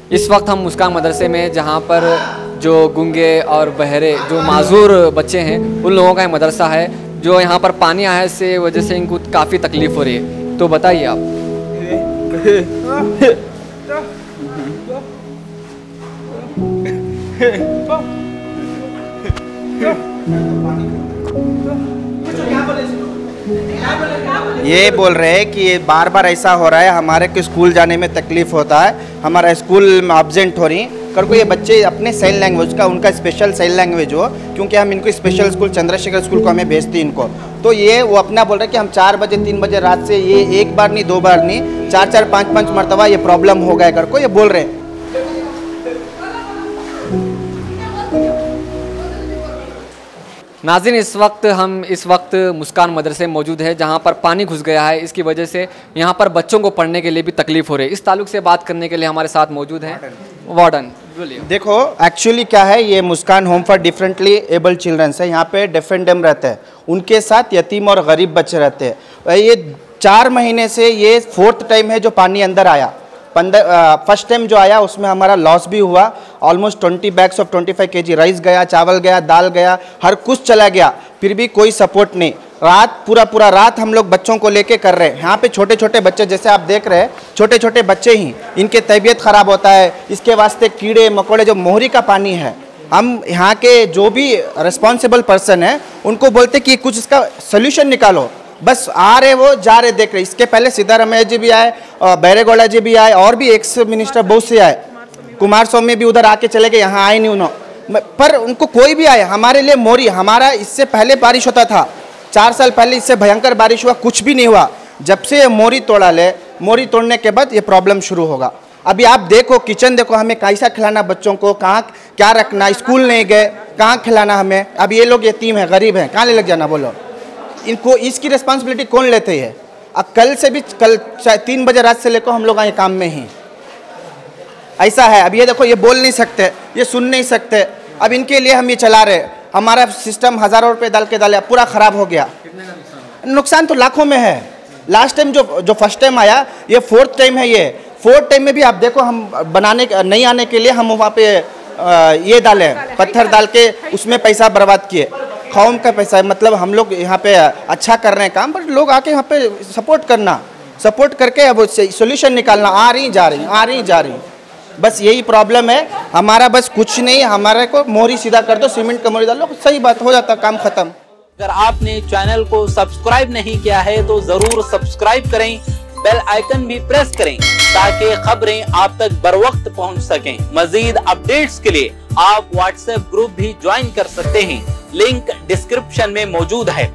इस वक्त हम मुस्कान मदरसे में, जहाँ पर जो गूंगे और बहरे जो माजूर बच्चे हैं उन लोगों का मदरसा है, जो यहाँ पर पानी आने से वजह से इनको काफ़ी तकलीफ़ हो रही है। तो बताइए आप। ये बोल रहे हैं कि बार बार ऐसा हो रहा है, हमारे को स्कूल जाने में तकलीफ़ होता है, हमारा स्कूल में एब्सेंट हो रही कर को ये बच्चे अपने साइन लैंग्वेज का, उनका स्पेशल साइन लैंग्वेज हो, क्योंकि हम इनको स्पेशल स्कूल चंद्रशेखर स्कूल को हमें भेजते इनको। तो ये वो अपना बोल रहे हैं कि हम 4 बजे 3 बजे रात से, ये एक बार नहीं 2 बार नहीं 4-4 5-5 मरतबा ये प्रॉब्लम हो गया कर को ये बोल रहे हैं। नाज़रीन, इस वक्त मुस्कान मदरसे में मौजूद है, जहाँ पर पानी घुस गया है। इसकी वजह से यहाँ पर बच्चों को पढ़ने के लिए भी तकलीफ़ हो रही है। इस ताल्लुक से बात करने के लिए हमारे साथ मौजूद हैं वार्डन। देखो एक्चुअली क्या है, ये Muskaan home for differently abled childrens है। यहाँ पे डेफ एंड डम रहते हैं, उनके साथ यतीम और गरीब बच्चे रहते हैं। ये 4 महीने से ये 4th टाइम है जो पानी अंदर आया। फर्स्ट टाइम जो आया उसमें हमारा लॉस भी हुआ। Almost 20 bags of 25 kg rice गया, चावल गया, दाल गया, हर कुछ चला गया, फिर भी कोई सपोर्ट नहीं। रात पूरा रात हम लोग बच्चों को लेके कर रहे हैं। यहाँ पे छोटे छोटे बच्चे, जैसे आप देख रहे हैं, छोटे छोटे बच्चे ही, इनके तबीयत ख़राब होता है। इसके वास्ते कीड़े मकोड़े, जो मोहरी का पानी है, हम यहाँ के जो भी रिस्पॉन्सिबल पर्सन है उनको बोलते कि कुछ इसका सोल्यूशन निकालो। बस आ रहे वो जा रहे देख रहे। इसके पहले सिद्धारमैया जी भी आए, बैरेगौड़ा जी भी आए, और भी एक्स मिनिस्टर बहुत से आए। कुमार स्वामी भी उधर आके चले गए, यहाँ आए नहीं उन्होंने, पर उनको कोई भी आए। हमारे लिए मोरी, हमारा इससे पहले बारिश होता था, 4 साल पहले इससे भयंकर बारिश हुआ, कुछ भी नहीं हुआ। जब से मोरी तोड़ा ले, मोरी तोड़ने के बाद ये प्रॉब्लम शुरू होगा। अभी आप देखो किचन देखो, हमें कैसा खिलाना बच्चों को, कहाँ क्या रखना, स्कूल नहीं गए, कहाँ खिलाना हमें। अब ये लोग यतीम है, गरीब हैं, कहाँ ले लग जाना बोलो। इनको इसकी रिस्पॉन्सिबिलिटी कौन लेते हैं? अब कल 3 बजे रात से लेकर हम लोग आए काम में ही, ऐसा है। अब ये देखो, ये बोल नहीं सकते, ये सुन नहीं सकते। अब इनके लिए हम ये चला रहे। हमारा सिस्टम हज़ारों रुपए डाल के डाले पूरा ख़राब हो गया। नुकसान तो लाखों में है। लास्ट टाइम जो फर्स्ट टाइम आया, ये 4th टाइम है। ये 4th टाइम में भी आप देखो, हम बनाने नहीं आने के लिए हम वहाँ पे ये डाले, पत्थर डाल के उसमें पैसा बर्बाद किए। कौम का पैसा है, मतलब हम लोग यहाँ पे अच्छा कर रहे हैं काम, पर लोग आके यहाँ पे सपोर्ट करके अब सोल्यूशन निकालना। आ रही जा रही, बस यही प्रॉब्लम है हमारा। बस कुछ नहीं, हमारे को मोरी सीधा कर दो, सीमेंट का मोरी डाल लो, सही बात हो जाता, काम खत्म। अगर आपने चैनल को सब्सक्राइब नहीं किया है तो जरूर सब्सक्राइब करें, बेल आइकन भी प्रेस करें ताकि खबरें आप तक बर वक्त पहुँच सकें। मजीद अपडेट्स के लिए आप व्हाट्सएप ग्रुप भी ज्वाइन कर सकते हैं, लिंक डिस्क्रिप्शन में मौजूद है।